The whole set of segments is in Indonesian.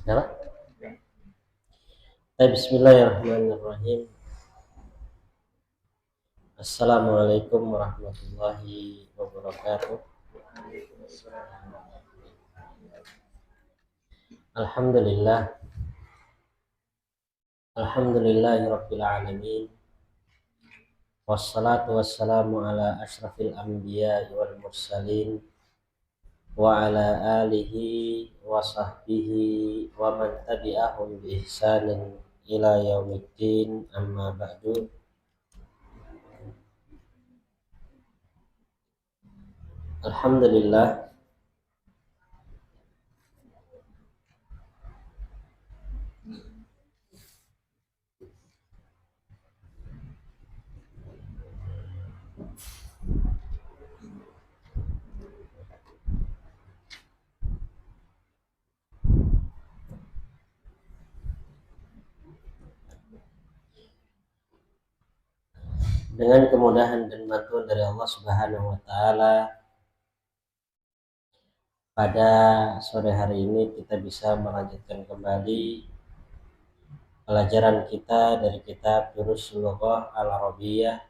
Apa? Bismillahirrahmanirrahim. Assalamualaikum warahmatullahi wabarakatuh. Alhamdulillah. Alhamdulillahirabbil alamin. Wassalatu wassalamu ala asyrafil anbiya'i wal mursalin wa ala alihi wa sahbihi wa man tabi'ahum bi ihsanin ila yaumiddin, amma ba'du. Alhamdulillah, dengan kemudahan dan bantuan dari Allah Subhanahu wa taala, pada sore hari ini kita bisa melanjutkan kembali pelajaran kita dari kitab Durusul Lughah Al-Arabiyyah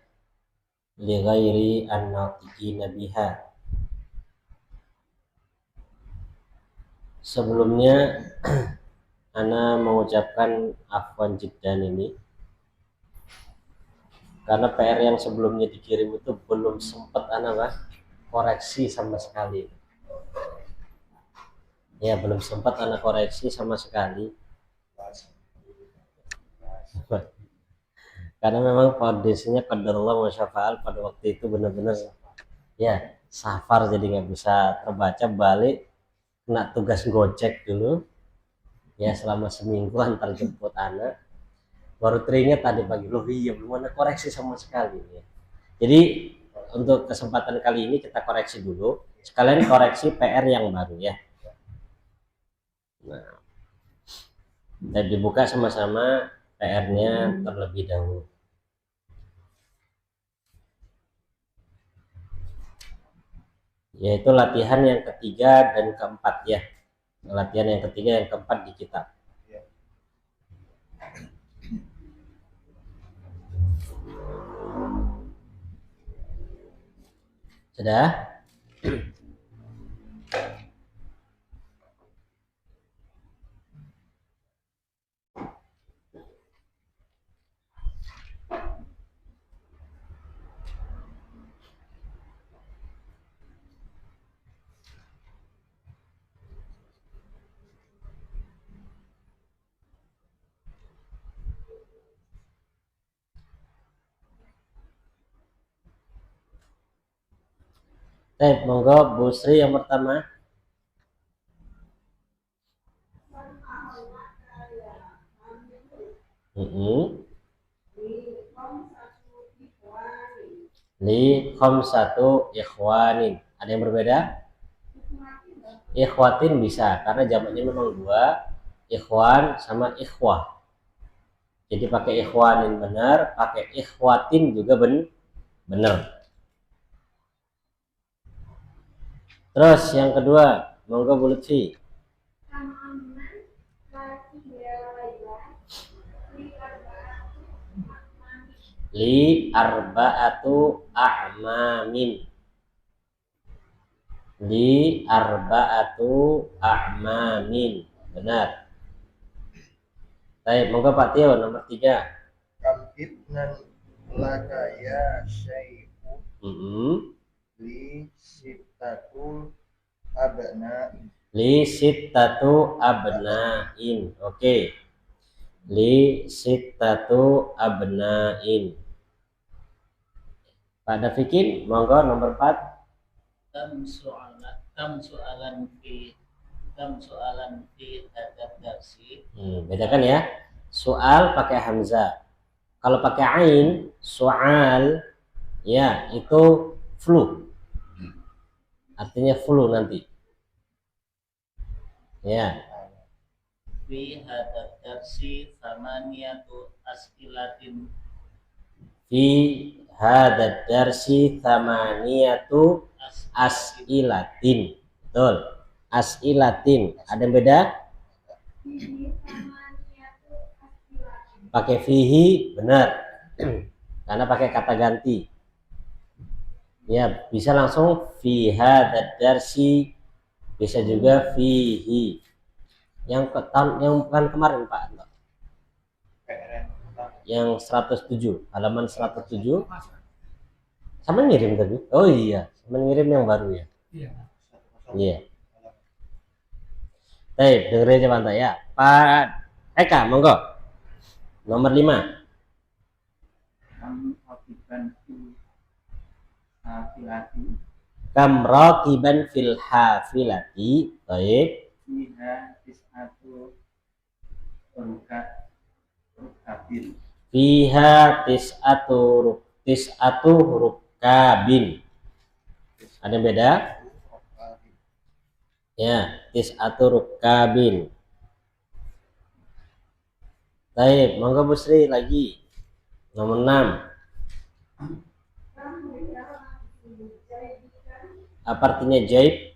li ghairi an-natiqina biha. Sebelumnya ana mengucapkan afwan jiddan ini karena PR yang sebelumnya dikirim itu belum sempat ana koreksi sama sekali. Ya, belum sempat ana koreksi sama sekali. Karena memang kondisinya qadarullah wa syafa'al pada waktu itu benar-benar ya safar, jadi nggak bisa terbaca, balik kena tugas gojek dulu ya selama seminggu antar jemput anak, baru teringat tadi pagi, loh iya belum ada koreksi sama sekali ya. Jadi untuk kesempatan kali ini kita koreksi dulu, sekalian koreksi PR yang baru ya. Nah, dan dibuka sama-sama PR-nya terlebih dahulu. Yaitu latihan yang ketiga dan keempat ya. Latihan yang ketiga yang keempat di kitab. Sudah? Baik, monggo Bu Sri yang pertama. Li khamsatu ikhwanin. Ada yang berbeda? Ikhwatin bisa, karena jamaknya memang dua, ikhwan sama ikhwah. Jadi pakai ikhwanin benar, pakai ikhwatin juga benar. Terus yang kedua, monggo Bu Lutfi. Li arba'atu a'mamin. Li arba'atu a'mamin. Benar. Baik, monggo Pak Tio nomor 3. Kam ibnan laka ya syai'u li sittatul abna'in. Li sittatu abna'in. Oke. Li sittatu abna'in. Pak Dafikin, monggo nomor 4. Kam soalan fi hadad darsi. Bedakan ya. Soal pakai hamzah. Kalau pakai ain, soal ya itu flu. Artinya flu nanti. Ya. Fi hadad darsi thamaniyatu as'ilatin. Fi hadad darsi thamaniyatu as'ilatin. Betul. As'ilatin. Ada yang beda? Pakai fihi benar. Karena pakai kata ganti. Ya, bisa langsung fi hadzal darsi, bisa juga fihi. Yang bukan kemarin Pak Anto. PRN Yang 107, halaman 107. Sama ngirim tadi. Oh iya, sama ngirim yang baru ya. Iya. Baik, dengerin aja Pak ya. Pak Eka, monggo. Nomor 5. Kam rakiban fil hafilati Kam rakiban fil hafilati. Baik. fiha tis'atu rukabin. Fiha tis'atu rukabin. Ada yang beda? Ya, tis'atu rukabin. Baik, monggo Bu Sri lagi. Nomor 6. Apa artinya jaib?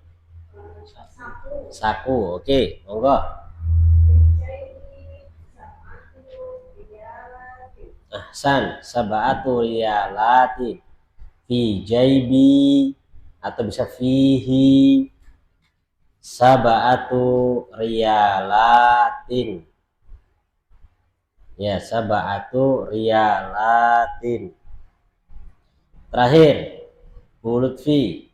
Saku. Oke, monggo. Ahsan, sab'atu riyalati fi jaibi, atau bisa fihi sab'atu riyalatin. Ya, sab'atu riyalatin. Terakhir, Bu Lutfi.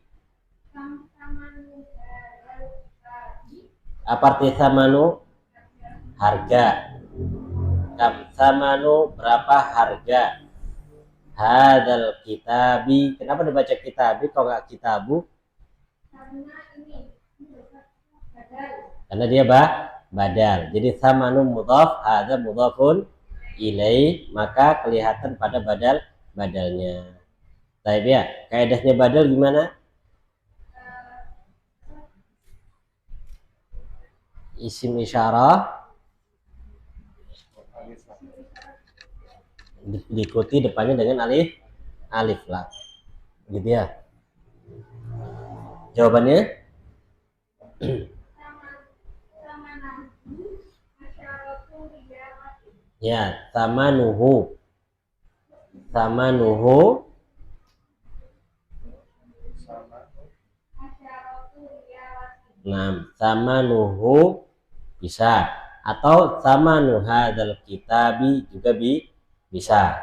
Apa arti thamanu? Harga. Kam thamanu, berapa harga? Hadal kitabi. Kenapa dibaca kitabi kalau nggak kitabu? Karena dia badal. Jadi thamanu mudhaf, hadza mudhafun ilaih, maka kelihatan pada badalnya. Baik ya, kaidahnya badal gimana? Isim isyarah diikuti depannya dengan alif lam. Gitu ya. Jawabannya? Ya, tamanuhu. Tamanuhu. Nah, tamanuhu bisa, atau thamanu hadzal kitabi juga bisa.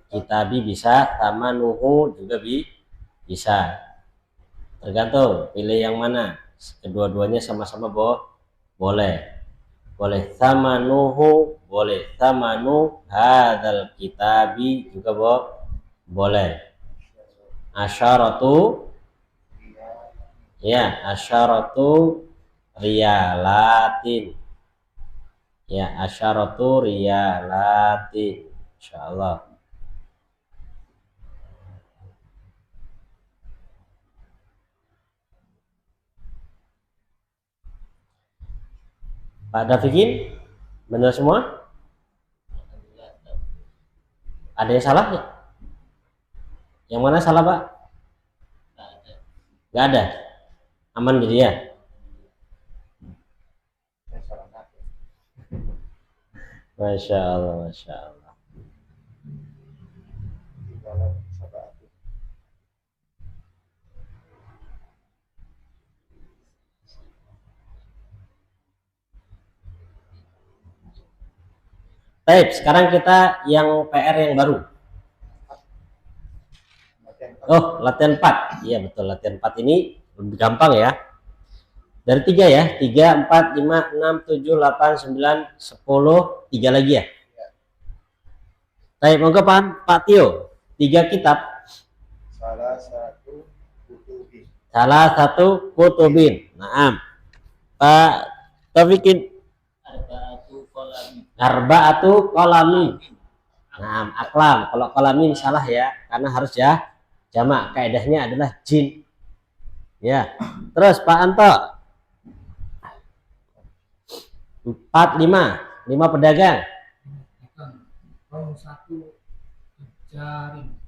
Kitabi bisa, thamanuhu juga bisa. Tergantung pilih yang mana. Kedua-duanya sama-sama boleh. Boleh thamanuhu, boleh thamanu hadzal kitabi juga boleh. Asyaratu, ya, asyaratu riyalatin. Ya, asyaratu riyalatin. Insyaallah. Pak Dafikin, benar semua? Ada yang salah ya? Yang mana salah Pak? Gak ada. Aman jadi ya? Masya Allah, Masya Allah. Baik, sekarang kita yang PR yang baru. Oh, latihan 4. Iya betul, latihan 4 ini lebih gampang ya. Dari 3 ya, 3, 4, 5, 6, 7, 8, 9, 10, 3 lagi ya. Baik, monggo Pak Tio, 3 kitab. Salah satu kutubin. Naam. Pak Taufikin. Arba'atu qalamin. Naam, aklam. Kalau qalamin salah ya, karena harus ya jamak. Kaidahnya adalah jin. Ya. Terus Pak Anto. 4, 5. 5 pedagang.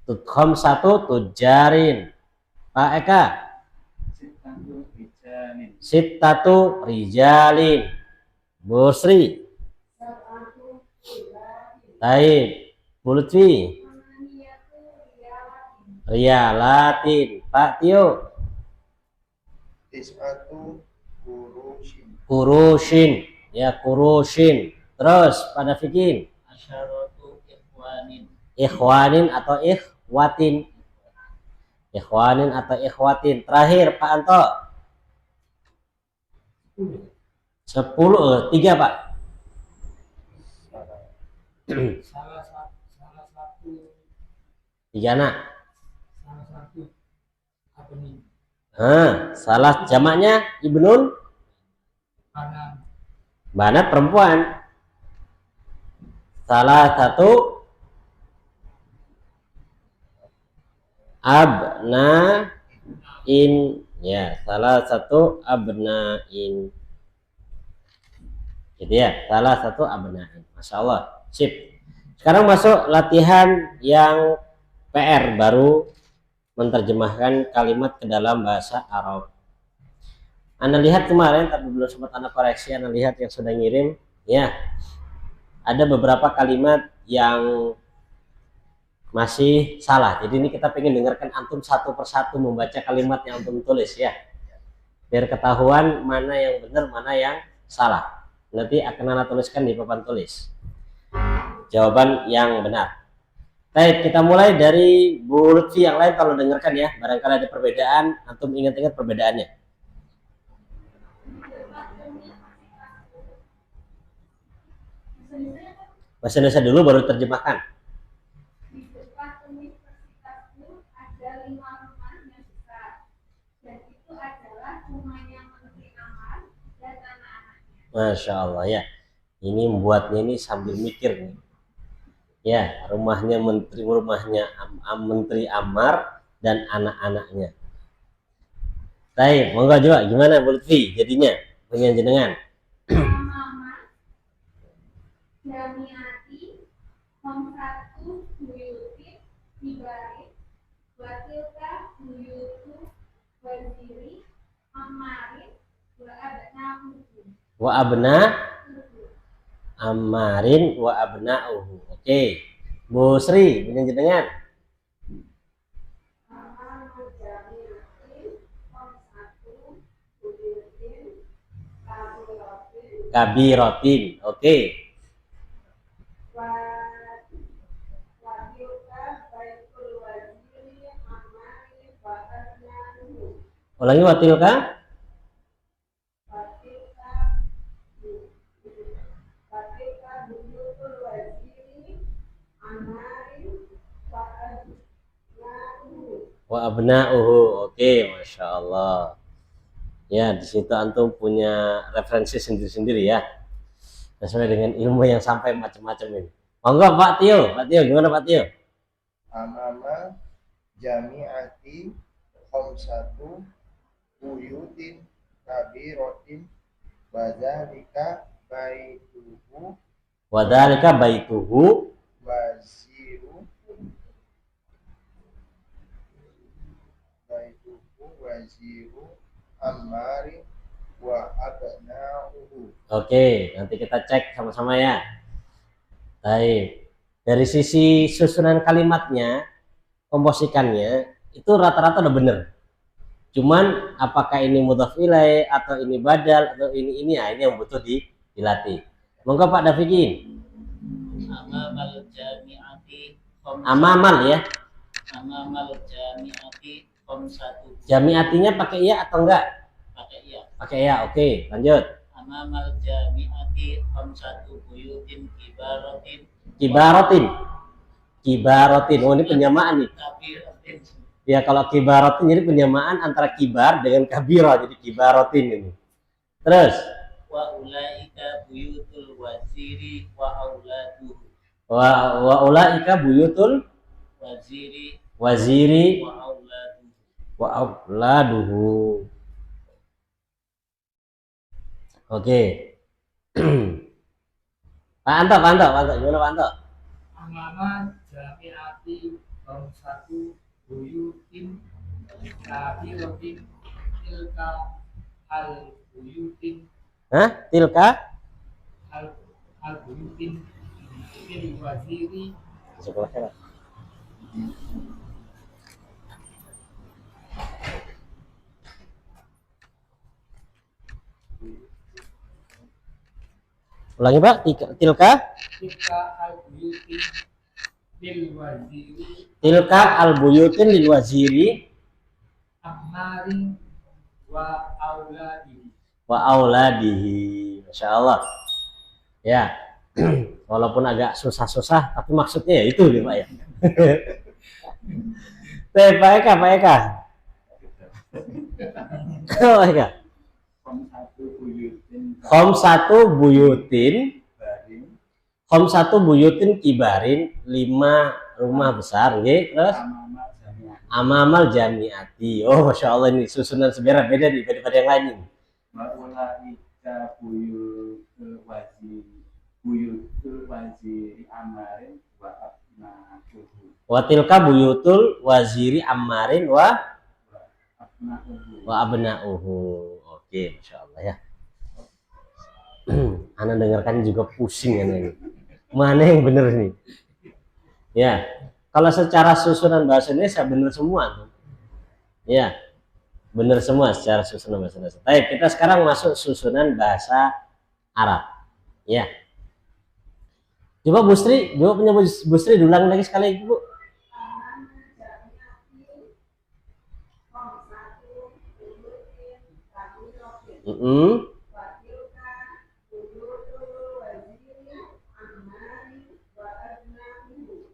Tudkhom 1 tujarin. Pak Eka. Sittatu rijalin. Bu Sri. Taib. Bu Lutfi. Riyalatin. Pak Tio. Tis'atu kurushin. Kurushin. Ya, kurushin. Terus pada Fikin. Asyaratu ikhwanin. Ikhwanin atau ikhwatin. Ikhwanin atau ikhwatin. Terakhir Pak Anto. 10, 3 Pak. Salah satu 3 anak. apa nih? Salah jamaknya Ibnun Kanan. Banat perempuan. Salah satu abnain, ya, salah satu abnain. Gitu ya, salah satu abnain. Masya Allah, sip. Sekarang masuk latihan yang PR, baru menerjemahkan kalimat ke dalam bahasa Arab. Anda lihat kemarin, tapi belum sempat Anda koreksi. Anda lihat yang sudah ngirim, ya, ada beberapa kalimat yang masih salah. Jadi ini kita pengen dengarkan antum satu persatu membaca kalimat yang antum tulis, ya, biar ketahuan mana yang benar, mana yang salah. Nanti akan Anda tuliskan di papan tulis jawaban yang benar. Baik, kita mulai dari Bu Lutfi. Yang lain kalau dengarkan ya, barangkali ada perbedaan, antum ingat-ingat perbedaannya. Bahasa Indonesia dulu baru terjemahkan. Di depan universitasku ada 5 rumah yang besar, dan itu adalah rumahnya Menteri Amar dan anak-anaknya. Masya Allah, ya. Ini membuatnya ini sambil mikir nih. Ya, rumahnya Menteri Ammar dan anak-anaknya. Baik, monggo juga gimana Bu Lutfi jadinya punya jenengan? Mama, Jamiati, Homsatu, Buyutin, Ibarit, Watilka, Buyutu, Waziri, Amarin, Wa abna Ammarin wa abna'uhu. Oke. Bu Sri punya jenengan? Kabiratin. Oke. Ulangi, watilka. Wa abna'uhu. Oke, Masya Allah. Ya, di situ antum punya referensi sendiri-sendiri ya, sesuai dengan ilmu yang sampai macam-macam ini. Monggo Pak Tio. Pak Tio, gimana Pak Tio? Amama jami'ati khamsatu buyutin kabiratin wadzalika baituhu Wadhalika baituhu waziru Ammari wa abna'uhu. Oke, nanti kita cek sama-sama ya. Baik. Dari sisi susunan kalimatnya, komposikannya, itu rata-rata udah bener. Cuman apakah ini mudhaf ilaih atau ini badal atau ini ya, ini yang butuh dilatih. Monggo Pak Dafikin. Amamal jami'ati Amamal ya. Amamal jami'ati khamsatu. Jami'atinya pakai iya atau enggak? Pakai iya. Pakai iya. Oke, lanjut. Amamal jami'ati khamsatu buyutin Kibaratin. Oh, ini penyamaan nih. kabiratin. Ya, kalau kibaratin jadi penyamaan antara kibar dengan kabira, jadi kibaratin ini. Terus Wa ulaika buyutul waziri wa auladuhu. wa ulaika buyutul Waziri waziri wa auladuhu. wa auladuhu. Oke. Pak Anto, gimana Pak Anto? Amama jami'ati khamsatu buyutin kabiratin tilka al buyutin Hah? Tilka al-buyutin fil waziri sebelah kanan. Ulangi Pak, tilka tilka al-buyutin fil waziri tilka al-buyutin lil waziri ammarin wa auladihi. wa auladihi. Masya Allah. Ya, walaupun agak susah-susah, tapi maksudnya ya itu nih Pak ya. Pak Eka, Pak Eka. Pak Eka. Khom satu buyutin kibarin 5 rumah besar, nggih. Terus amamal jamiati. Oh, Masya Allah, ini susunan sebenarnya beda nih daripada yang lain ini. buyutul waziri amarin wa abna'uhu Watilka buyutul waziri ammarin wa abna'uhu. abna'uhu. Oke, Masya Allah ya. Ana dengarkan juga pusing ini. Mana yang benar nih? Ya, kalau secara susunan bahasa Indonesia benar semua tuh. Ya, benar semua secara susunan bahasa Indonesia. Baik, kita sekarang masuk susunan bahasa Arab. Ya. Coba Bu Sri, coba punya Bu Sri diulang lagi sekali Bu.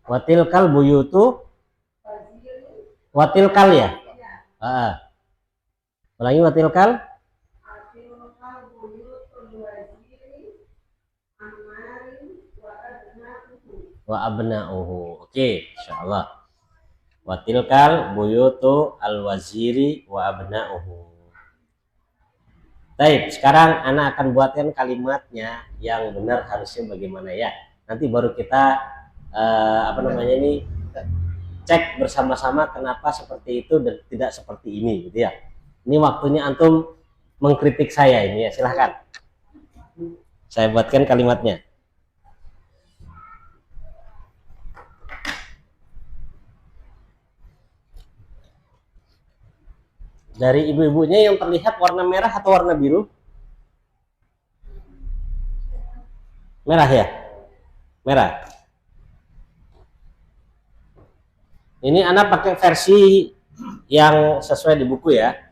Watilkal buyutu watilkal ya. Ulangi watilkal wa abna'uhu. Oke, insyaallah. Watilkal buyutu al waziri wa abna'uhu. Baik, sekarang Ana akan buatkan kalimatnya yang benar harusnya bagaimana ya. Nanti baru kita cek bersama-sama kenapa seperti itu dan tidak seperti ini gitu ya. Ini waktunya antum mengkritik saya ini ya, silahkan. Saya buatkan kalimatnya. Dari ibu-ibunya yang terlihat warna merah atau warna biru? Merah ya? Merah. Ini anak pakai versi yang sesuai di buku ya.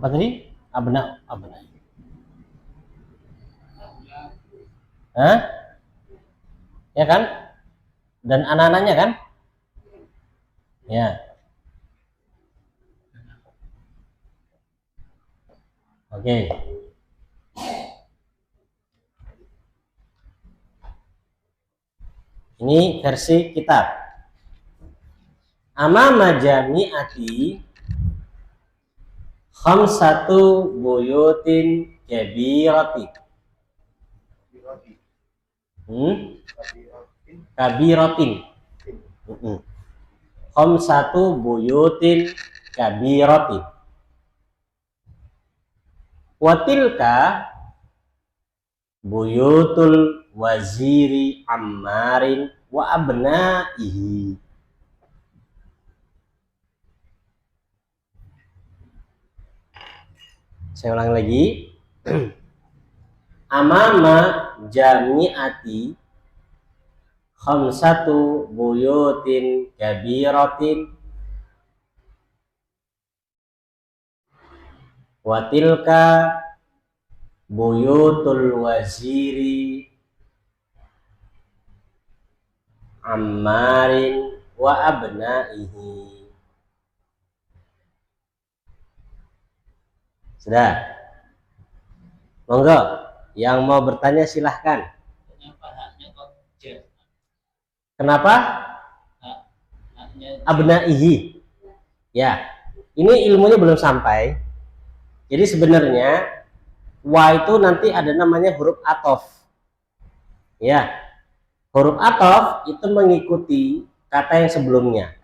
Apa tadi? Abna. Hah? Ya kan? Dan anak-anaknya kan? Ya. Oke. Ini versi kitab. Amama jami'ati khamsatu buyutin kabiratin. Biroti. Kabirotin. Kabiratin. Khamsatu buyutin kabiratin. Watilka buyutul waziri Ammarin wa abnaihi. Saya ulang lagi. Amama jami'ati khamsatu buyutin kabiratin wa tilka buyutul waziri Ammarin wa abnaihi. Sudah? Monggo, yang mau bertanya silahkan. Kenapa haknya kok jet? Kenapa? Haknya Abnaihi. Ya, ini ilmunya belum sampai. Jadi sebenarnya wa itu nanti ada namanya huruf atof. Ya, huruf atof itu mengikuti kata yang sebelumnya.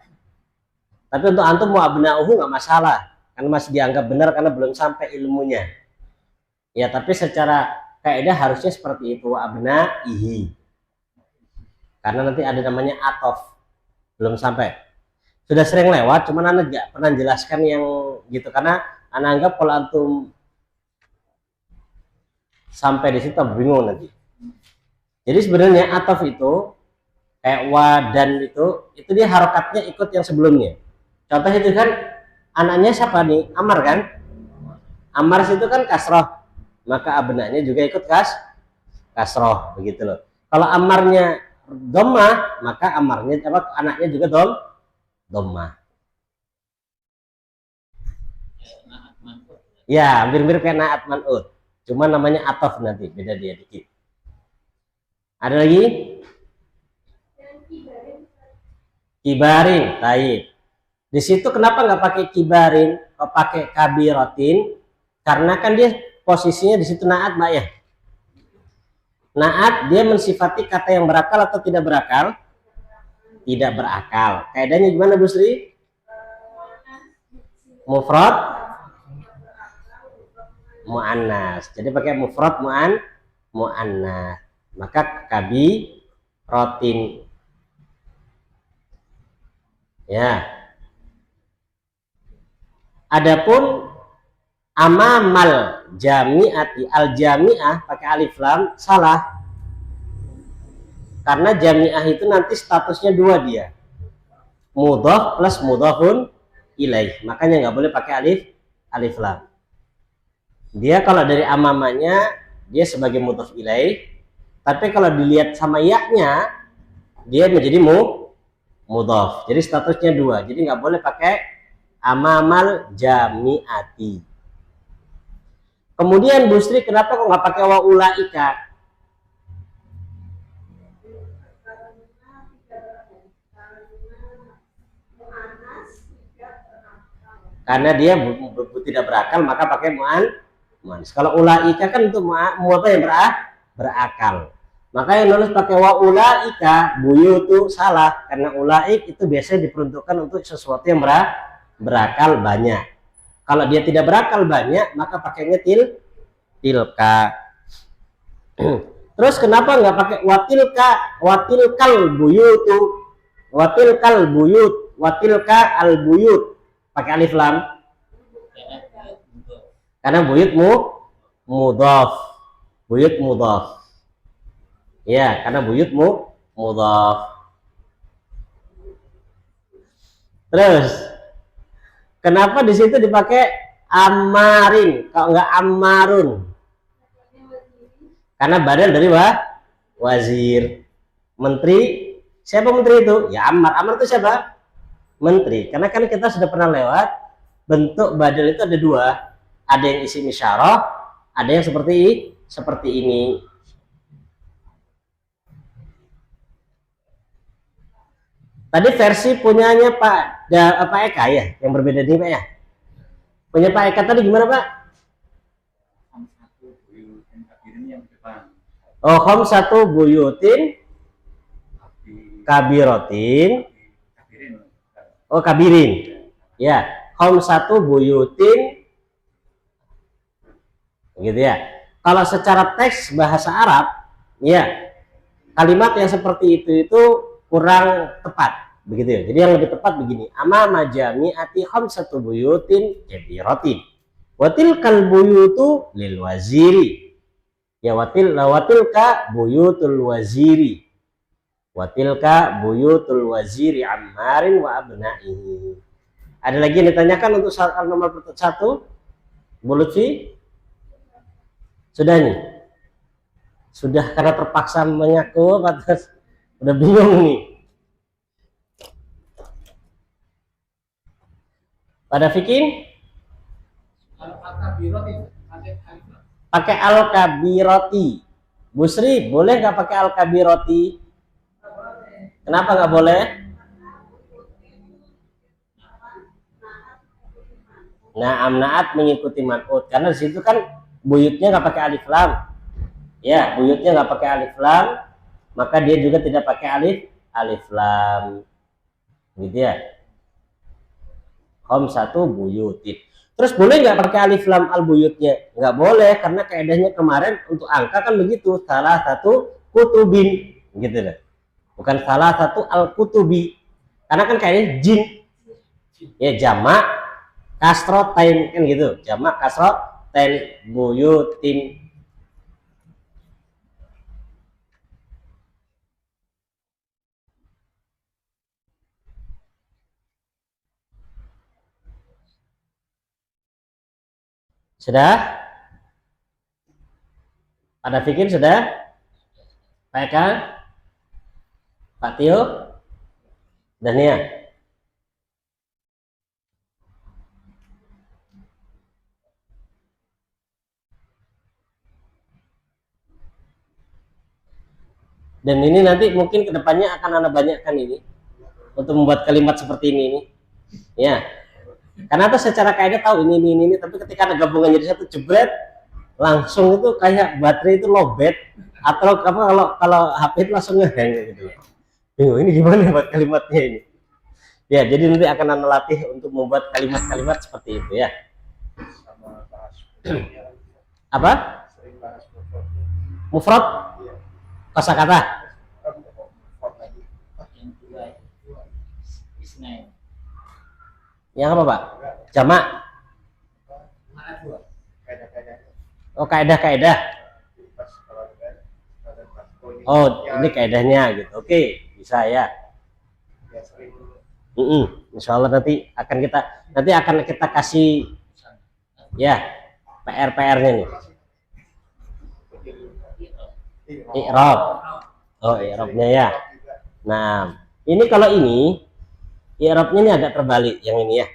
Tapi untuk antum mau abnauhu nggak masalah, karena masih dianggap benar karena belum sampai ilmunya. Ya, tapi secara kaidah harusnya seperti itu, abnaihi. Karena nanti ada namanya atof, belum sampai. Sudah sering lewat, cuman anak nggak pernah jelaskan yang gitu karena anak anggap kalau antum sampai di situ bingung nanti. Jadi sebenarnya atof itu kayak wa dan itu dia harokatnya ikut yang sebelumnya. Contoh itu kan anaknya siapa nih? Ammar kan? Ammar itu kan kasroh, maka abnanya juga ikut kasroh begitu loh. Kalau Ammarnya dhammah, maka Ammarnya apa anaknya juga dhammah. naat manfaat. Ya, hampir-mirip kayak naat man'ut. Cuma namanya atof nanti, beda dia dikit. Ada lagi? Kibarin, taib. Di situ kenapa nggak pakai kibarin, kok pakai kabiratin? Karena kan dia posisinya di situ naat, Mbak ya. Naat dia mensifati kata yang berakal atau tidak berakal? Tidak berakal. Kaidahnya gimana, Bu Sri? Mufrad muannas. Jadi pakai mufrad muannas. Maka kabiratin. Ya. Adapun amamal jami'ati, al jami'ah pakai alif lam salah. Karena jami'ah itu nanti statusnya dua dia. Mudhaf plus mudhafun ilaih. Makanya nggak boleh pakai alif lam. Dia kalau dari amamanya dia sebagai mudhaf ilaih. Tapi kalau dilihat sama ya-nya dia menjadi mudhaf. Jadi statusnya dua. Jadi nggak boleh pakai amamal jami'ati. Kemudian Bu Sri kenapa kok nggak pakai wa ulaika? Karena dia tidak berakal maka pakai mu'annas. Kalau ulaika kan untuk apa yang berakal. Maka yang nulis pakai wa ulaika buyutu salah karena ulaik itu biasanya diperuntukkan untuk sesuatu yang berakal banyak. Kalau dia tidak berakal banyak maka pakainya tilka. Terus kenapa nggak pakai watilkal buyutu, watilkal buyut, watilka al buyut pakai alif lam? Karena buyut mudhaf. Buyut mudhaf. Ya, karena buyut mudhaf. Terus kenapa di situ dipakai amarin kalau nggak amarun? Karena badal dari wazir. Menteri, siapa menteri itu? Ya Ammar. Ammar itu siapa? Menteri. Karena kan kita sudah pernah lewat bentuk badal itu ada dua. Ada yang isim isyarah, ada yang seperti ini. Tadi versi punyanya Pak Eka ya, yang berbeda nih Pak ya. Punya Pak Eka tadi gimana Pak? satu buyutin kabirin yang di depan. Oh, satu buyutin kabirotin. Kabirin. Oh, kabirin. Ya, satu buyutin. Gitu ya. Kalau secara teks bahasa Arab, ya kalimat yang seperti itu kurang tepat, begitu ya. Jadi yang lebih tepat begini: amama jami'ati satu buyutin kabiratin. Watil kal buyutu lil waziri. Ya watil ka buyutul waziri. Watilka buyutul waziri Ammarin wa abna'ihi. Ada lagi yang ditanyakan untuk soal nomor 1? Bu Lutfi? Sudah nih? Sudah karena terpaksa mengaku, udah bingung nih. Pada Fikin? Kalau al-kabirot itu pakai alif lam. Pakai al-kabiroti. Bu Sri, boleh nggak pakai al-kabiroti? Kenapa nggak boleh? Nah, amnaat mengikuti man'ut. Karena di situ kan buyutnya nggak pakai alif lam. Ya, buyutnya nggak pakai alif lam, maka dia juga tidak pakai alif lam. Gitu ya. Satu buyutin. Terus boleh nggak pakai alif lam al buyutnya? Nggak boleh, karena kaidahnya kemarin untuk angka kan begitu. Salah satu kutubin. Gitu deh. Bukan salah satu al-kutubi, karena kan kayaknya jin ya, jamak kasrotain kan gitu, jamak kasrotain buyutin. Sudah? Pada Fikir sudah? Pak Eka? Pak Tio? Dan Nia? Dan ini nanti mungkin kedepannya akan Anda banyakkan ini untuk membuat kalimat seperti ini. Ya, karena tuh secara kaidah tahu ini, tapi ketika ada gabungan jadi satu jebret, langsung itu kayak baterai itu lowbat, atau apa, kalau HP itu langsung ngehang gitu. Bingung ini gimana buat kalimatnya ini. Ya, jadi nanti akan Anda latih untuk membuat kalimat-kalimat seperti itu ya. Sama bahas Apa? sering bahas Mufrad? Kosakata? lagi. Yang dua isnain. Yang apa Pak? Jamak? Mana dua? Kaidah-kaidahnya. Oh, kaidah-kaidah. Pas kalau ada Oh, ini kaidahnya gitu. Oke, bisa ya. ya sering Insya Allah nanti akan kita kasih ya PR-nya nih. I'rab. Oh, i'rabnya ya. Nah, ini kalau ini i'rabnya ini agak terbalik yang ini ya.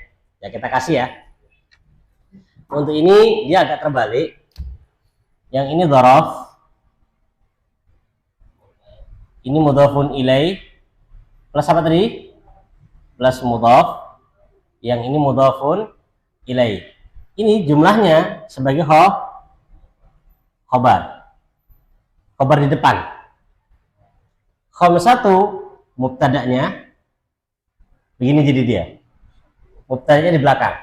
Ya kita kasih ya. Untuk ini dia agak terbalik. Yang ini dzaraf. Ini mudhafun ilaih. Plus apa tadi? Plus mudhaf. Yang ini mudhafun ilaih. Ini jumlahnya sebagai khobar. Khobar di depan. Satu mubtada'nya begini jadi dia. Mubtada'nya di belakang.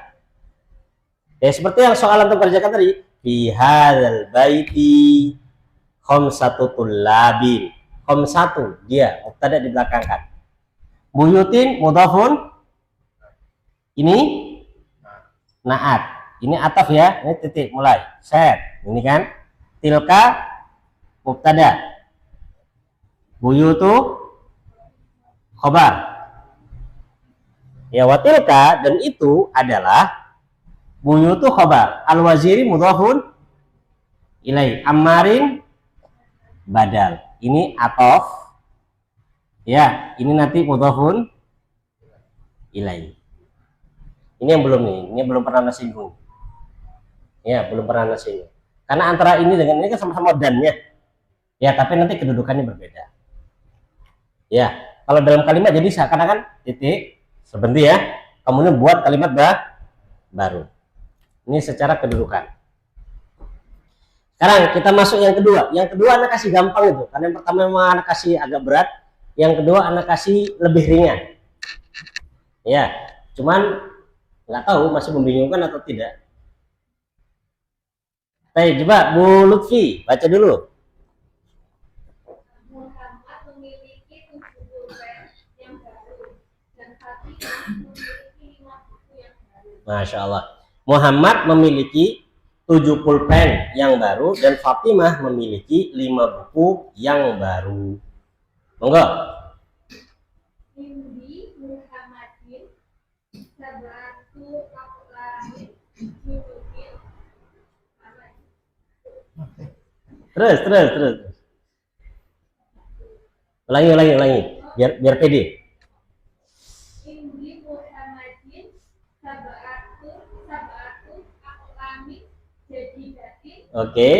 Ya seperti yang soal antum kerjakan tadi. Fi hadzal baiti khamsatu tullabin. Satu dia mubtada' di belakang kan. Buyutin mudhafun. Ini naat. Ini ataf ya. Ini titik mulai. Set. Ini kan. Tilka mubtada, buyutu khobar. Ya watilka, dan itu adalah buyutu khobar. Al-waziri mudhafun ilai, ammarin badal. Ini atof. Ya, ini nanti mudhafun ilai. Ini yang belum nih, ini belum pernah nasinggung. Ya, belum pernah nasinggung. Karena antara ini dengan ini kan sama-sama dannya. Ya, tapi nanti kedudukannya berbeda. Ya, Kalau dalam kalimat jadi seakan-akan titik seperti ya, kemudian buat kalimat baru. Ini secara kedudukan. Sekarang kita masuk yang kedua. Yang kedua anak kasih gampang itu, karena yang pertama memang anak kasih agak berat, yang kedua anak kasih lebih ringan. Ya, cuman nggak tahu masih membingungkan atau tidak. Baik, coba Bu Lutfi baca dulu. Muhammad memiliki 7 pulpen yang baru dan Fatimah memiliki 5 buku yang baru. Masya Allah. Muhammad memiliki 7 pulpen yang baru dan Fatimah memiliki 5 buku yang baru. Monggo. Indi Muhammadin sabatu aqlamin judukin. Terus. Ulangi. Biar pede. Indi Muhammadin sabatu aqlamin jadidatin. Oke.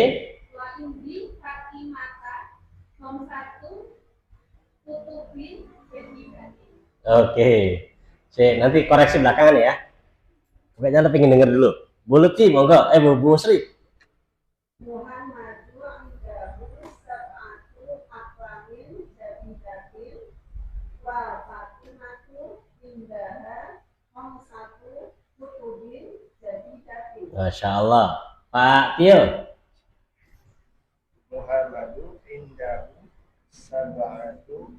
Wa indi Fatimata satu kutubin jadidatin. Oke. Nanti koreksi belakangan ya. Kayaknya pengen denger dulu. Bu Lutfi, monggo. Bu Sri. Muhammadu indahu sab'atu aqlamin jadidatin wa Fatimatu indaha khamsatu kutubin jadidatin. Masya Allah. Pak Tio. Muhammadu indahu sab'atu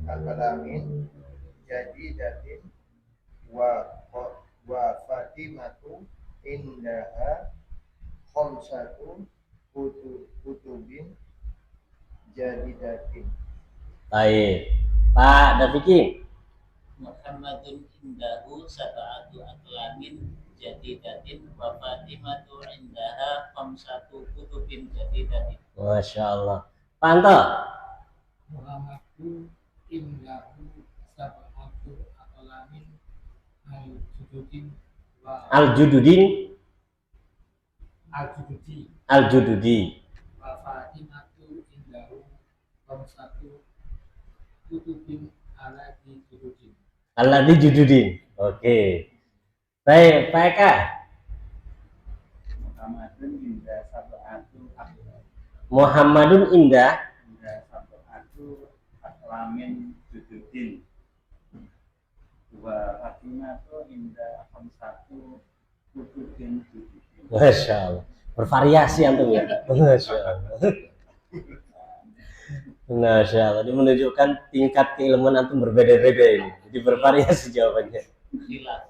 aqlamin jadidatin wa Fatimatu indaha khamsatu kutubin jadidatin. Baik. Pak Dafiki. Muhammadun indahu sab'atu aqlamin jadidatin wa Fatimatu indaha khamsatu kutubin jadidatin. Masya Allah. Pak Anto. Muhammadu indahu sab'atu aqlamin al-jududin wa Al-Jududin. al-jududi Al-Jududi. wa Fatimatu indahu khamsatu kutubin alati jududin. Alladzi Jududin. Oke. Baik, Pak Eka. Muhammadun inda sab'atu aqlamin Muhammadun indah aqlamin jududin wa Fatimatu inda khamsatu kutubin jududin. Masya Allah. Bervariasi antum ya. Masya Allah. Masya Allah. Ini menunjukkan tingkat keilmuan antum berbeda-beda ini. Jadi bervariasi jawabannya. Silat.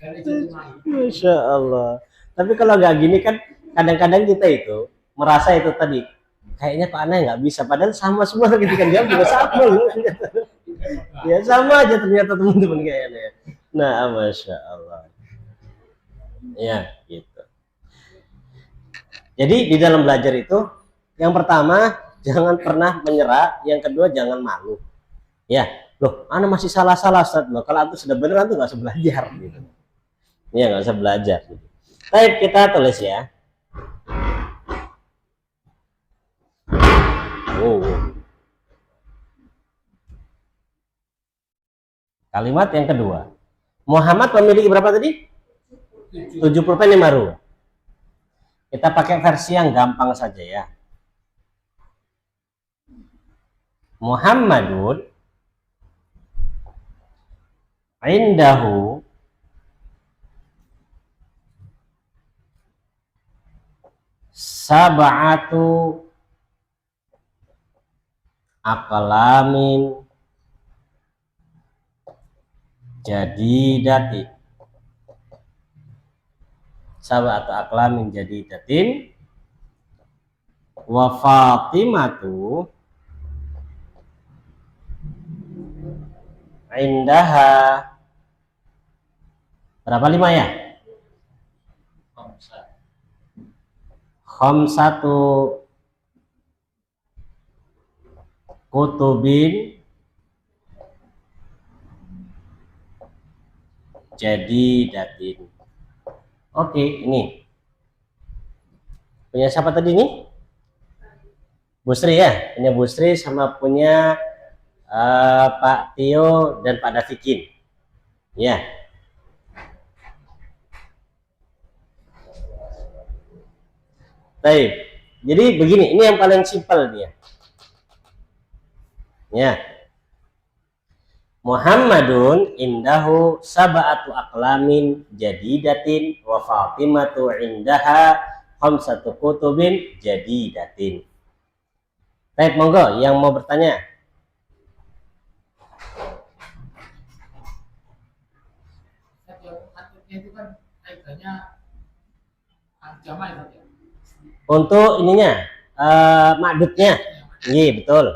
Karena itu Masya Allah. Tapi kalau nggak gini kan kadang-kadang kita itu merasa itu tadi kayaknya kok aneh nggak bisa. Padahal sama semua ketika jawab juga sama loh. Ya sama aja ternyata teman-teman kayaknya. Nah, Masya Allah. Ya, gitu. Jadi di dalam belajar itu, yang pertama jangan pernah menyerah, yang kedua jangan malu. Ya, loh, ana masih salah-salah Ustaz. Loh, kalau antum sudah benar antum nggak usah belajar gitu. Ya, nggak usah belajar. Gitu. Baik, kita tulis ya. Oh. Kalimat yang kedua. Muhammad memiliki berapa tadi? 7 pulpen yang baru. Kita pakai versi yang gampang saja ya. Muhammadun indahu sab'atu aqlamin jadidatin. Sab'atu aqlamin jadidatin wa Fatimatu indaha berapa 5 ya? Khamsatu kutubin jadidatin. Oke, ini punya siapa tadi nih? Bu Sri ya, punya Bu Sri sama punya Pak Tio dan Pak Dafikin. Ya. Baik. Jadi begini, ini yang paling simpel dia. Ya. Muhammadun indahu sab'atu aqlamin jadidatin wa Fatimatu indaha khamsatu kutubin jadidatin. Baik, monggo yang mau bertanya. Katibnya itu kan kaitannya jamaah ya. Untuk ininya, makdudnya. Iya, betul.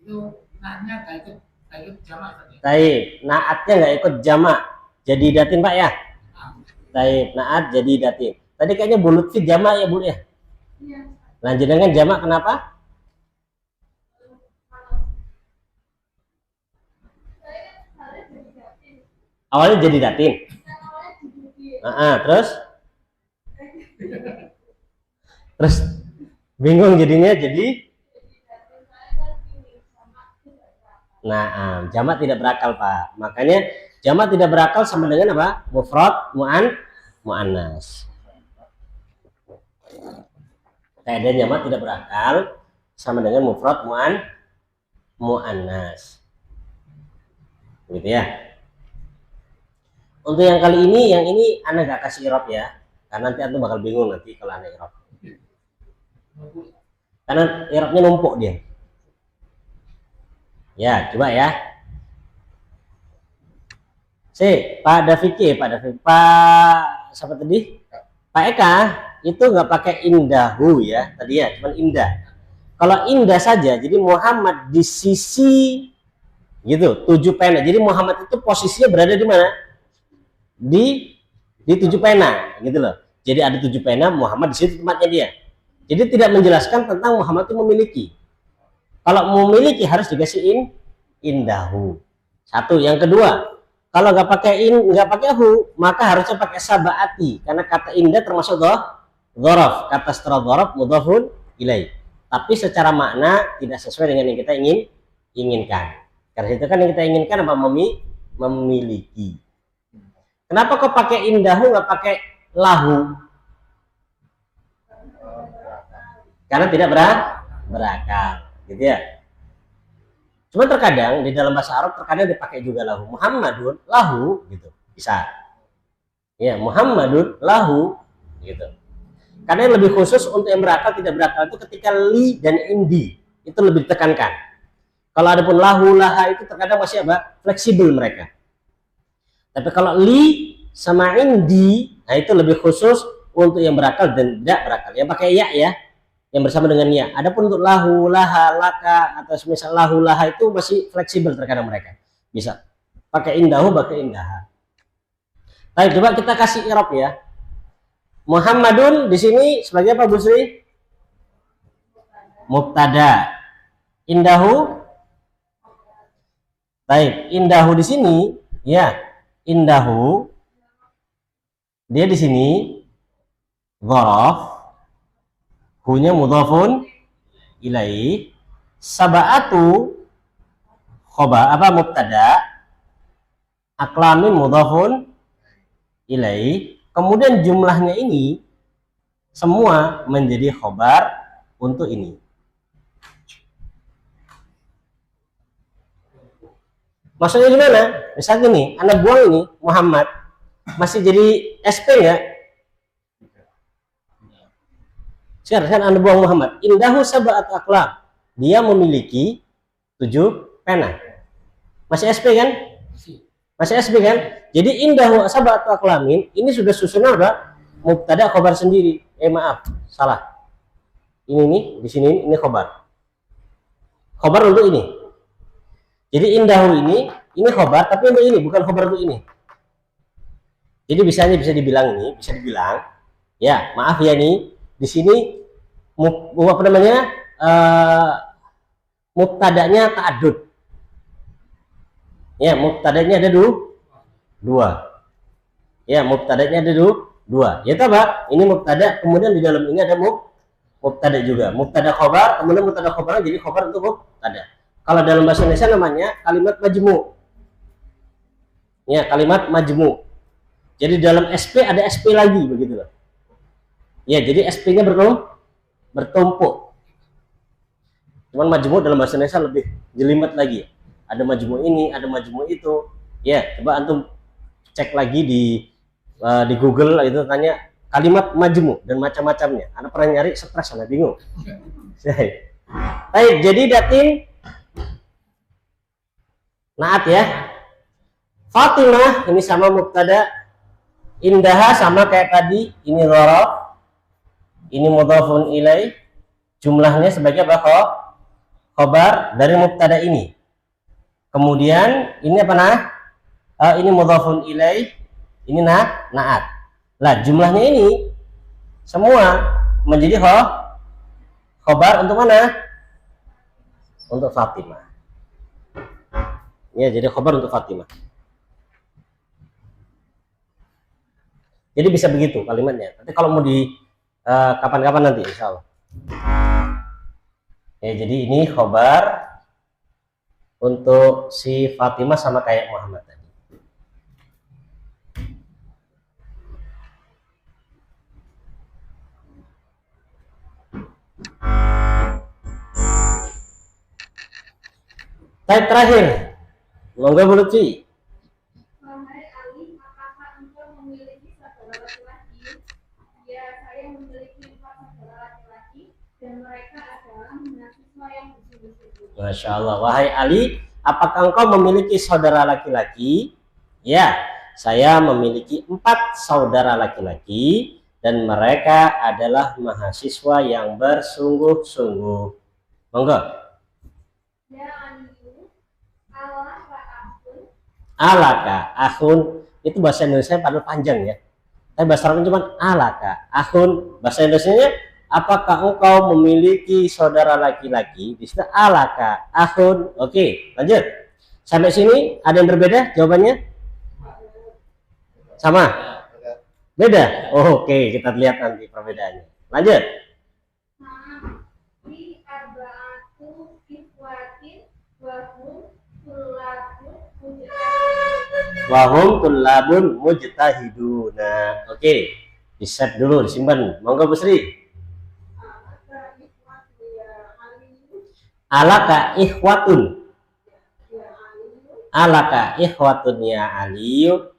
Itu nanya nggak ikut jamaah tadi. Taib, naatnya nggak ikut jamak. Jadi datin Pak ya? Taib, naat jadi datin. Tadi kayaknya Bu Lutfi jamak ya Bu ya? Iya. Lanjut dengan jamak kenapa? Saya harus jadi datin. Awalnya jadi datin. Yang awalnya dibuat. Terus? Terus bingung jadinya jadi? Nah, jamak tidak berakal Pak. Makanya jamak tidak berakal sama dengan apa? Mufrad, mu'annas. Kaidah jamak tidak berakal sama dengan mufrad, mu'annas. Gitu ya. Untuk yang kali ini, yang ini Anda gak kasih i'rab ya. Karena nanti Anda bakal bingung nanti kalau Anda i'rab. Karena i'rabnya numpuk dia. Ya, coba ya. Pak Daviki, Pak siapa tadi? Pak Eka itu nggak pakai indahu ya tadi ya, cuman indah. Kalau indah saja, jadi Muhammad di sisi gitu, 7 pena. Jadi Muhammad itu posisinya berada di mana? Di 7 pena, gitu loh. Jadi ada 7 pena, Muhammad di situ tempatnya dia. Jadi tidak menjelaskan tentang Muhammad itu memiliki. Kalau memiliki harus dikasih indahu. Satu, yang kedua, kalau nggak pakai hu, maka harusnya pakai sabaati karena kata indah termasuk dzaraf, kata setelah dzaraf mudhafun ilaih. Tapi secara makna tidak sesuai dengan yang kita inginkan. Karena itu kan yang kita inginkan apa? Memiliki. Kenapa kok pakai indahu nggak pakai lahu? Karena tidak berakal, gitu ya. Cuma terkadang di dalam bahasa Arab terkadang dipakai juga lahu. Muhammadun lahu, gitu, bisa. Ya, Muhammadun lahu, gitu. Karena yang lebih khusus untuk yang berakal tidak berakal itu ketika li dan indi itu lebih ditekankan. Kalau ada pun lahu, laha itu terkadang masih apa? Fleksibel mereka. Tapi kalau li sama indi, nah itu lebih khusus untuk yang berakal dan tidak berakal. Yang pakai ya, yang bersama dengan ya. Adapun untuk lahu, laha, laka atau semisal lahu, laha itu masih fleksibel terkadang mereka. Bisa pakai indahu, pakai indaha. Baik, coba kita kasih i'rab ya. Muhammadun di sini sebagai apa Bu Sri? Mubtada. Indahu? Baik, indahu di sini ya. Indahu dia di sini dzaraf, hunya mudhafun ilaih, sab'atu khobar apa mubtada, aklamin mudhafun ilaih, kemudian jumlahnya ini semua menjadi khobar untuk ini. Maksudnya gimana? Misalnya gini, anak buang ini Muhammad masih jadi SP nggak? Sekarang anak buang Muhammad indahu sab'atu aqlam, dia memiliki 7 pena. Masih SP kan? Masih SP kan? Jadi indahu sab'atu aqlamin ini sudah susunan apa? Mubtada khobar sendiri. Maaf, salah. Ini nih di sini ini khobar. Khobar untuk ini. Jadi indahu ini khobar, tapi untuk ini bukan khobar untuk ini. Jadi bisa dibilang ini, bisa dibilang ya, maaf ya nih, di sini apa namanya? Mubtadanya ta'addud. Ya, mubtadanya ada dua. Ya, mubtadanya ada dua. Yaitu apa? Ini mubtada, kemudian di dalam ini ada mubtada juga. Mubtada khobar, kemudian mubtada khobar jadi khobar untuk mubtada. Kalau dalam bahasa Indonesia namanya kalimat majmu. Ya, kalimat majmu. Jadi dalam SP ada SP lagi begitu loh. Ya, jadi SP-nya bertumpuk. Cuman majmu dalam bahasa Indonesia lebih jelimet lagi. Ada majmu ini, ada majmu itu. Ya, coba antum cek lagi di Google itu tanya kalimat majmu dan macam-macamnya. Anda pernah nyari stres, Anda bingung. Baik, jadi datin naat ya. Fatimah ini sama mubtada, indaha sama kayak tadi, ini dhorof, ini mudhafun ilaih, jumlahnya sebagai apa? Khobar dari mubtada ini. Kemudian ini apa nah? Ini mudhafun ilaih, ini naat. Lah jumlahnya ini semua menjadi khobar untuk mana? Untuk Fatimah. Ya, jadi khobar untuk Fatimah. Jadi bisa begitu kalimatnya. Nanti kalau mau di kapan-kapan nanti insya Allah. Ya, jadi ini khobar untuk si Fatimah sama kayak Muhammad tadi. Terakhir, monggo Bu Lutfi. Wahai Ali, apakah engkau memiliki saudara laki-laki? Ya, saya memiliki 4 saudara laki-laki dan mereka adalah mahasiswa yang bersungguh-sungguh. Masya Allah. Wahai Ali, apakah engkau memiliki saudara laki-laki? Ya, saya memiliki 4 saudara laki-laki dan mereka adalah mahasiswa yang bersungguh-sungguh. Monggo. Ya Aliyu, Allah akun. Alaka, akhun itu bahasa Indonesia padahal panjang ya. Tapi bahasa Arabnya cuma alaka, akhun. Bahasa Indonesianya apakah engkau memiliki saudara laki-laki? Di situ alaka, akhun. Oke, lanjut. Sampai sini ada yang berbeda jawabannya? Sama? Beda? Oh, oke, kita lihat nanti perbedaannya. Lanjut. Di arba'atu ikhwatin wahum tullabun mujtahidun. Wahum tullabun mujtahiduna. Oke, di set dulu, disimpan. Monggo Bu Sri. Alaka ikhwatun. Alaka ikhwatun ya Aliyu.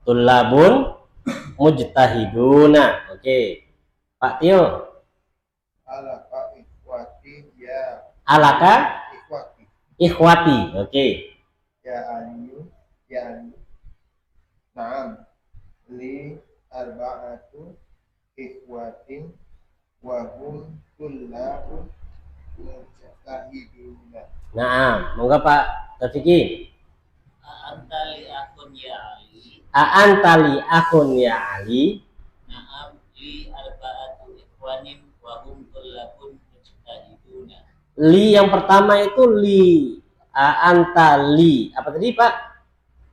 Tullabun mujtahiduna. Oke. Pak Tio. Alaka ikhwati ya Alaka ikhwati. ikhwati. Oke. Ya Aliyu, ya Ali. Naam. Li arba'atu ikhwatin wa hum tullabun mujtahiduna. Nah, monggo Pak Taufiki. Antali akun ya Ali. Aantali akun ya Ali. Naam li arba'atu ikhwanin wa hum tullabun mujtahiduna. Li yang pertama itu li. Aantali. Apa tadi Pak?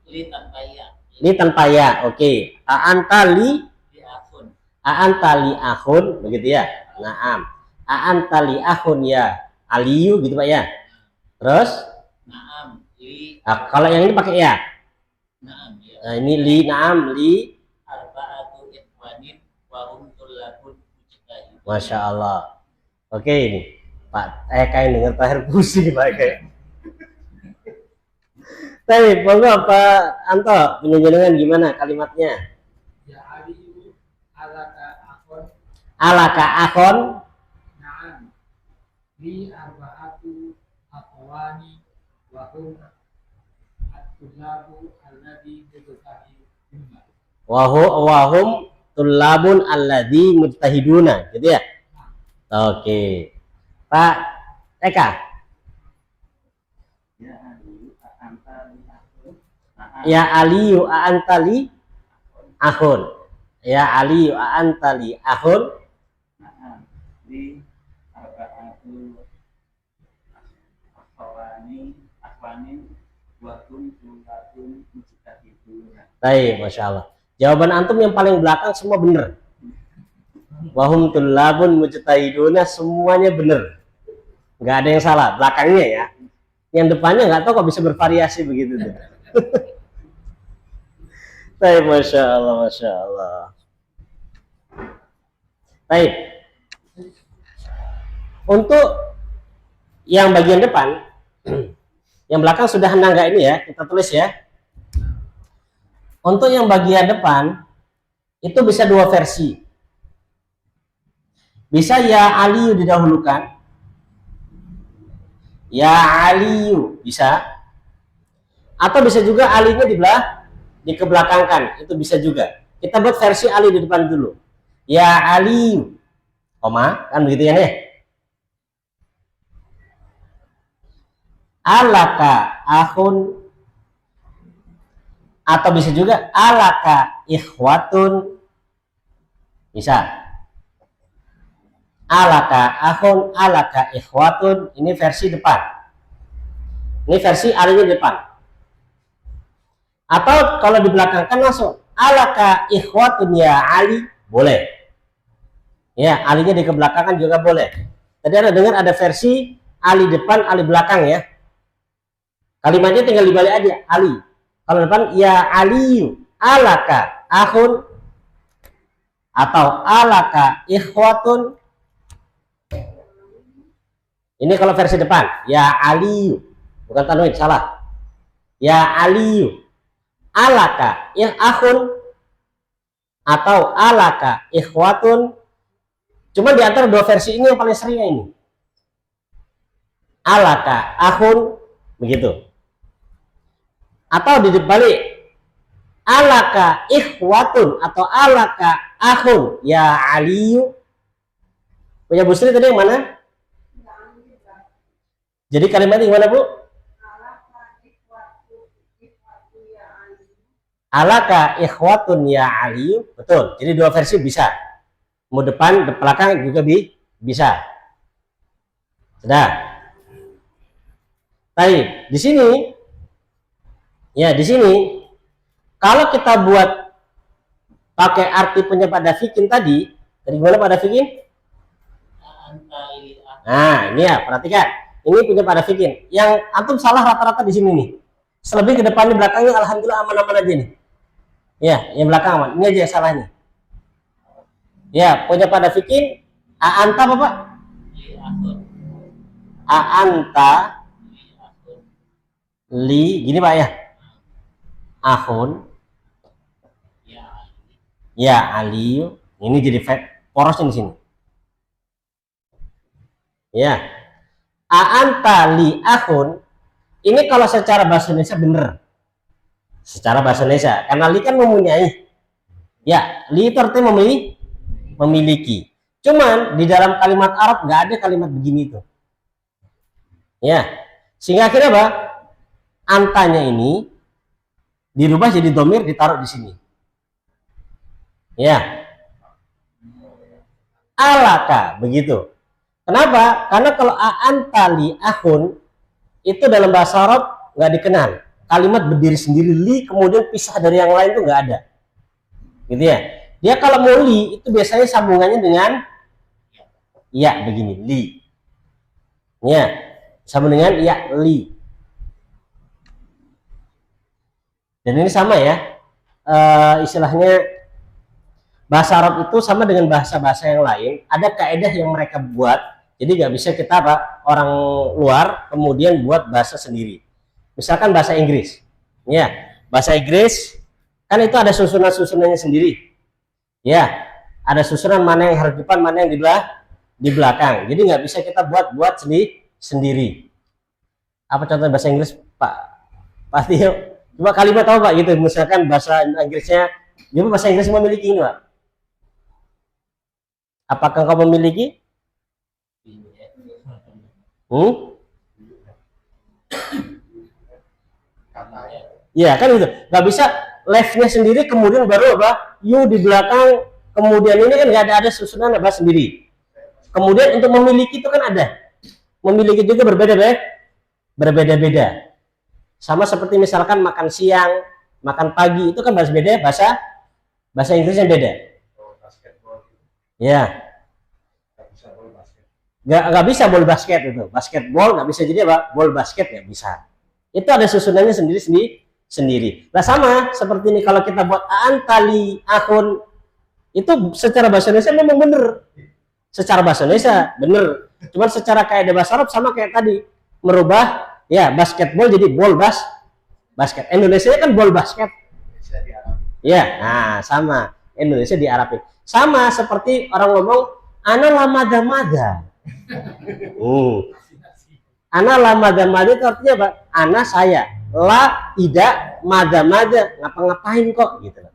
Li tanpa ya. Li tanpa ya. Oke. Aantali. Li akun. Aantali akun. Begitu ya. Naam. Aantali akun ya Aliyu gitu Pak ya. Terus? Naam li. Kalau yang ini pakai ya. Naam ya. Nah, ini li. Naam li. Arba'atu ikhwanin wa hum tullabun mujtahiduna. Masya Allah. Oke ini Pak, kayak dengar terakhir pusing Pak kayak. Tapi monggo Pak Anto, penjelasan gimana kalimatnya? Ya Aliyu, alaka akun. Alaka akon. Naam. Li arba'atu akhwani wa hum at-tullabu alladhi mujtahiduna. Wahum tulabun alladzi mujtahiduna, gitu ya? Oke. Pak Eka. Ya Ali, antali akun. Ya Aliyu antali akhun. Ya Aliyu antali akhun. Naam. Li arba'atu akhwanin wa hum Baik, masya Allah. Jawaban antum yang paling belakang semua benar. Wahum tullabun mujtahiduna, semuanya benar. Nggak ada yang salah. Belakangnya ya. Yang depannya nggak tahu kok bisa bervariasi begitu tuh. Baik, masya Allah, masya Allah. Baik. Untuk yang bagian depan, yang belakang sudah nangga ini ya, kita tulis ya. Untuk yang bagian depan itu bisa dua versi. Bisa ya Aliyu didahulukan. Ya Aliyu bisa. Atau bisa juga alinya dikebelakangkan, itu bisa juga. Kita buat versi Ali di depan dulu. Ya Aliyu, koma, kan begitu ya nih. Alaka akhun, atau bisa juga alaka ikhwatun, bisa. Alaka akhun, alaka ikhwatun, ini versi depan. Ini versi alinya di depan. Atau kalau di belakang kan langsung alaka ikhwatun ya Ali, boleh. Ya, alinya di kebelakangan juga boleh. Tadi ada dengar ada versi Ali depan, Ali belakang ya. Kalimatnya tinggal dibalik aja, Ali. Kalau depan ya Aliyu, alaka akhun, atau alaka ikhwatun. Ini kalau versi depan, ya Aliyu, bukan tanwin, salah. Ya Aliyu, alaka akhun, atau alaka ikhwatun. Cuma di antara dua versi ini yang paling sering ini. Alaka akhun, begitu. Atau di balik alaka ikhwatun atau alaka akhun ya Aliyu. Punya Bu Sri tadi yang mana? Jadi kalimatnya gimana Bu? Alaka ikhwatun ya Aliyu. Betul. Jadi dua versi bisa. Mau depan, belakang juga bisa. Sudah. Baik, di sini ya, di sini kalau kita buat pakai arti penyepat dafikin tadi gimana Pak Dafikin? Nah, ini ya, perhatikan. Ini penyepat dafikin. Yang antum salah rata-rata di sini nih. Selebih ke depannya belakangnya alhamdulillah aman-aman aja nih. Ya, yang belakang aman. Ini aja yang salah nih. Ya, penyepat dafikin a'anta apa Pak? A'anta li, gini Pak ya. Akhun ya Aliyu, ini jadi poros di sini ya. A'anta li akhun, ini kalau secara bahasa Indonesia bener, secara bahasa Indonesia, karena li kan mempunyai ya, li itu artinya memiliki. Cuman di dalam kalimat Arab nggak ada kalimat begini tuh ya, sehingga akhirnya apa, antanya ini dirubah jadi domir, ditaruh di sini. Ya. Alaka, begitu. Kenapa? Karena kalau a'antali akhun itu dalam bahasa Arab nggak dikenal. Kalimat berdiri sendiri li kemudian pisah dari yang lain itu nggak ada. Gitu ya. Dia kalau mau li itu biasanya sambungannya dengan ya begini, li. Ya. Sambung dengan ya li. Dan ini sama ya, istilahnya bahasa Arab itu sama dengan bahasa-bahasa yang lain, ada kaidah yang mereka buat, jadi nggak bisa kita orang luar kemudian buat bahasa sendiri. Misalkan bahasa Inggris, ya bahasa Inggris kan itu ada susunan-susunannya sendiri, ya ada susunan mana yang harus depan, mana yang di belakang, jadi nggak bisa kita buat sendiri. Apa contoh bahasa Inggris Pak Tio? Coba kalimat tahu Pak gitu, misalkan bahasa Inggrisnya, jadi bahasa Inggris memiliki ini Pak. Apakah kau memiliki? Ya kan gitu, nggak bisa left-nya sendiri kemudian baru apa? You di belakang, kemudian ini kan nggak ada susunan apa sendiri. Kemudian untuk memiliki itu kan ada, memiliki juga berbeda-beda. Sama seperti misalkan makan siang, Makan pagi itu kan bahasa beda, bahasa Inggrisnya beda. Ya, nggak bisa bola basket itu. Basketball nggak bisa jadi apa? Bola basket nggak bisa. Itu ada susunannya sendiri. Nah sama seperti ini kalau kita buat antali akun itu secara bahasa Indonesia memang bener. Secara bahasa Indonesia bener. Cuman secara kayak bahasa Arab sama kayak tadi merubah ya basketball jadi bola basket. Indonesia kan bola basket. Ya, nah sama Indonesia di Arabin. Sama seperti orang ngomong ana lamada-mada. Ana lamada-mada itu artinya apa? Ana saya. La ida mada-mada ngapa-ngapain kok gitu loh.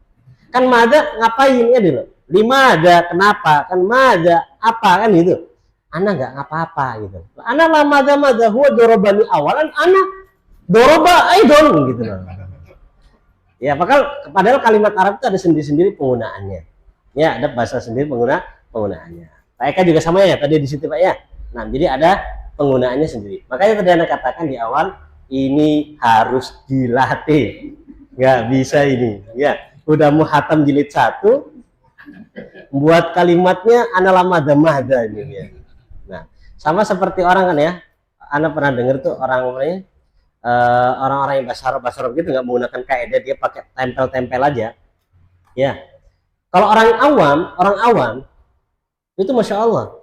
Kan mada ngapain ya dulu. Lima ada kenapa? Kan mada apa kan gitu. Ana nggak ngapa-apa gitu. Ana lamada-mada huwa dorobani awalan ana doroba aidon gitu loh. Ya, padahal kalimat Arab itu ada sendiri-sendiri penggunaannya. Ya, ada bahasa sendiri penggunaannya. Pak Eka juga sama ya tadi di situ Pak ya. Nah, jadi ada penggunaannya sendiri. Makanya tadi Anda katakan di awal ini harus dilatih. Nggak bisa ini. Ya, udah mau hatam jilid 1 buat kalimatnya analamada-mahda ini ya. Nah, sama seperti orang kan ya. Anda pernah dengar tuh orang-orang yang bahasa Arab gitu nggak menggunakan kaidah, dia pakai tempel-tempel aja ya. Kalau orang awam itu masya Allah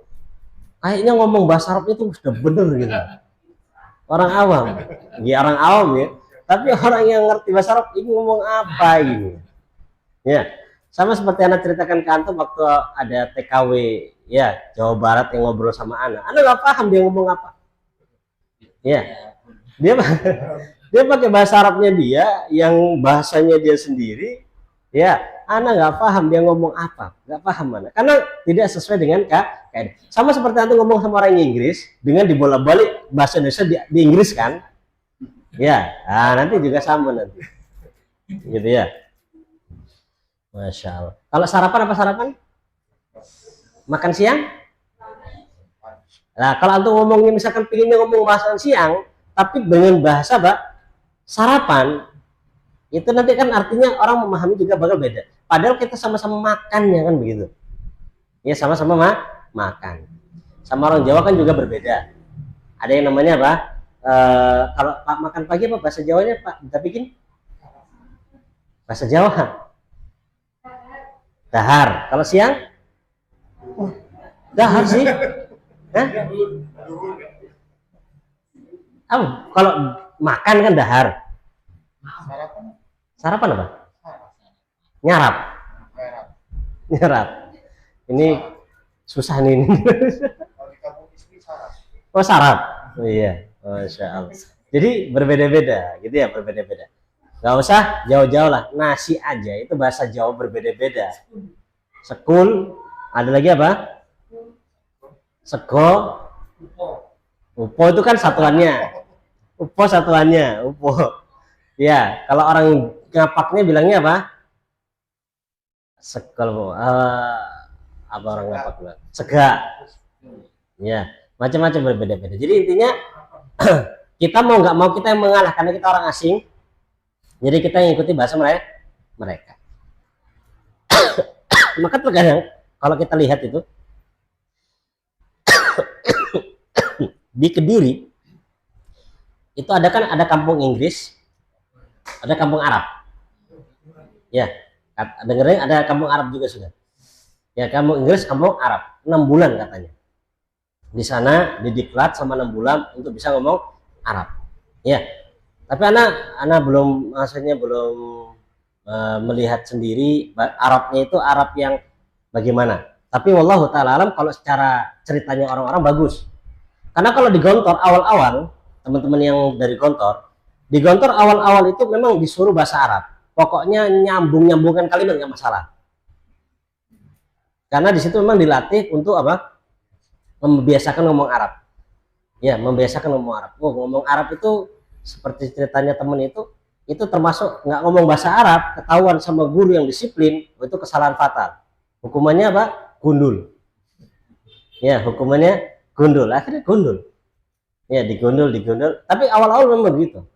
kayaknya ngomong bahasa Arab itu sudah bener gitu. Orang awam ya, tapi orang yang ngerti bahasa Arab ini ngomong apa ini ya. Sama seperti Anda ceritakan ke antum waktu ada TKW ya Jawa Barat yang ngobrol sama Anda nggak paham dia ngomong apa ya. Dia pakai bahasa Arabnya dia, yang bahasanya dia sendiri, ya, Ana nggak paham dia ngomong apa, nggak paham mana, karena tidak sesuai dengan kaidah. Sama seperti Anda ngomong sama orang Inggris, dengan dibolak-balik bahasa Indonesia di Inggris kan, ya, nah, nanti juga sama nanti, gitu ya. Masya Allah. Kalau sarapan apa sarapan? Makan siang? Nah, kalau Anda ngomongnya misalkan pinginnya ngomong bahasa siang, tapi dengan bahasa sarapan itu nanti kan artinya orang memahami juga bakal beda. Padahal kita sama-sama makannya kan begitu. Ya sama-sama makan. Sama orang Jawa kan juga berbeda. Ada yang namanya apa? Kalau Pak makan pagi apa bahasa Jawanya Pak? Kita bikin bahasa Jawa. Dahar. Kalau siang? Dahar sih. Hah? Kalau makan kan dahar. Sarapan apa? Nyarap. Ini susah nih. Oh sarap. Oh, iya. Masya Allah. Jadi berbeda-beda, gitu ya, berbeda-beda. Gak usah jauh-jauh lah. Nasi aja itu bahasa Jawa berbeda-beda. Sekul. Ada lagi apa? Sego. Upo itu kan satuannya. Upo. Ya, kalau orang ngapaknya bilangnya apa? Sekal. Apa orang ngapak bilang? Sega. Ya, macam-macam berbeda-beda. Jadi intinya kita mau nggak mau kita yang mengalah karena kita orang asing. Jadi kita yang ikuti bahasa mereka. Maka terkadang kalau kita lihat itu di Kediri itu ada kampung Inggris, ada kampung Arab. Ya, dengerin ada kampung Arab juga sudah. Ya, kampung Inggris, kampung Arab. 6 bulan katanya. Di sana didiklat sama 6 bulan untuk bisa ngomong Arab. Ya. Tapi anak belum melihat sendiri Arabnya itu Arab yang bagaimana. Tapi wallahu ta'ala alam kalau secara ceritanya orang-orang bagus. Karena kalau di Gontor awal-awal, teman-teman yang dari Gontor, di Gontor awal-awal itu memang disuruh bahasa Arab. Pokoknya nyambungkan kalimat nggak masalah. Karena di situ memang dilatih untuk apa? Membiasakan ngomong Arab. Ya, membiasakan ngomong Arab. Ngomong Arab itu seperti ceritanya temen itu termasuk nggak ngomong bahasa Arab, ketahuan sama guru yang disiplin, itu kesalahan fatal. Hukumannya apa? Gundul. Ya, hukumannya gundul. Akhirnya gundul. Ya, digundul. Tapi awal-awal memang begitu.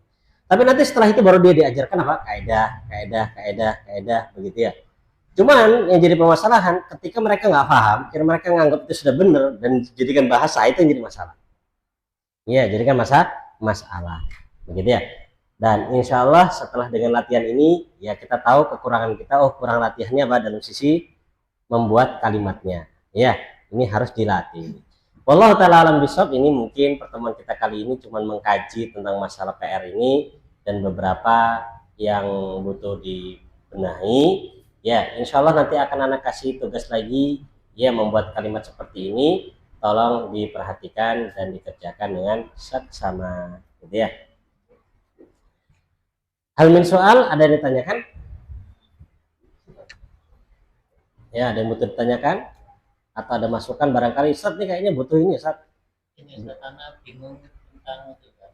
Tapi nanti setelah itu baru dia diajarkan apa? Kaidah begitu ya. Cuman yang jadi permasalahan ketika mereka nggak paham, kira mereka nganggap itu sudah benar dan jadikan bahasa, itu yang jadi masalah. Ya, jadikan masalah. Begitu ya. Dan insya Allah setelah dengan latihan ini, ya kita tahu kekurangan kita, oh kurang latihannya apa dalam sisi membuat kalimatnya. Ya, ini harus dilatih. Wallahu ta'ala alam bisawab. Ini mungkin pertemuan kita kali ini cuma mengkaji tentang masalah PR ini dan beberapa yang butuh dibenahi. Ya, insya Allah nanti akan anak kasih tugas lagi, ya membuat kalimat seperti ini. Tolong diperhatikan dan dikerjakan dengan seksama, gitu ya. Hal min soal, ada yang ditanyakan? Ya, ada yang butuh ditanyakan? Atau ada masukan barangkali Ustaz nih kayaknya butuh ini Ustaz. Ini Ustaz, karena bingung tentang itu kan.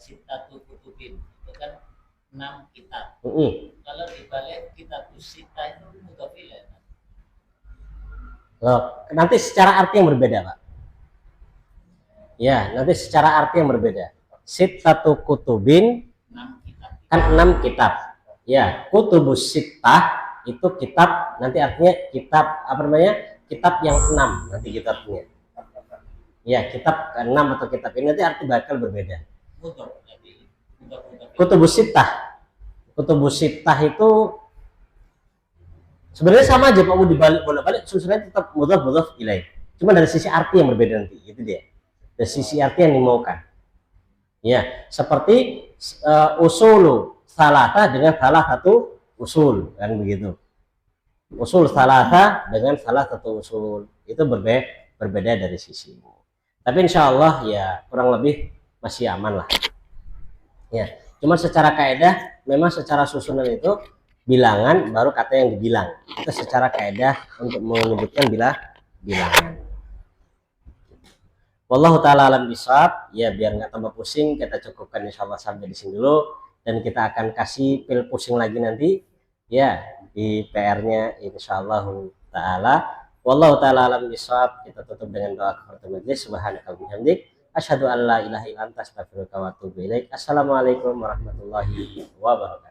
Sitatu kutubin itu kan 6 kitab. Kalau dibalik kitab sita itu mudhofil ya. Loh, nanti secara arti yang berbeda, Pak. Ya, nanti secara arti yang berbeda. Sitatu kutubin 6 kitab. kan 6 kitab. Ya, kutubus sittah itu kitab, nanti artinya kitab apa namanya? Kitab yang 6 nanti kitabnya. Ya, kitab ke-6 atau kitab ini nanti arti bakal berbeda. Mudhof. Kutubus sittah. Kutubus sittah itu sebenarnya sama aja Pak, mau dibalik bolak-balik susunannya tetap mudhof ilaih. Cuma dari sisi arti yang berbeda nanti, itu dia. Dari sisi arti yang dimaukan. Ya, seperti usulu salata dengan salah satu usul, kan begitu. Usul salata dengan salah satu usul itu berbeda dari sisi. Tapi insya Allah ya kurang lebih masih aman lah. Ya, cuma secara kaidah memang secara susunan itu bilangan baru kata yang dibilang. Itu secara kaidah untuk menyebutkan bilangan. Wallahu ta'ala alam bisawab. Ya biar nggak tambah pusing, kita cukupkan insya Allah sampai di sini dulu. Dan kita akan kasih pil pusing lagi nanti. Ya di PR-nya insya Allah ta'ala. Wallahu ta'ala alam bisawab. Kita tutup dengan doa kafaratul majlis. Subhanaka wa bihamdik. Asyhadu an la ilaha illa anta astaghfiruka wa atubu ilaik. Assalamualaikum warahmatullahi wabarakatuh.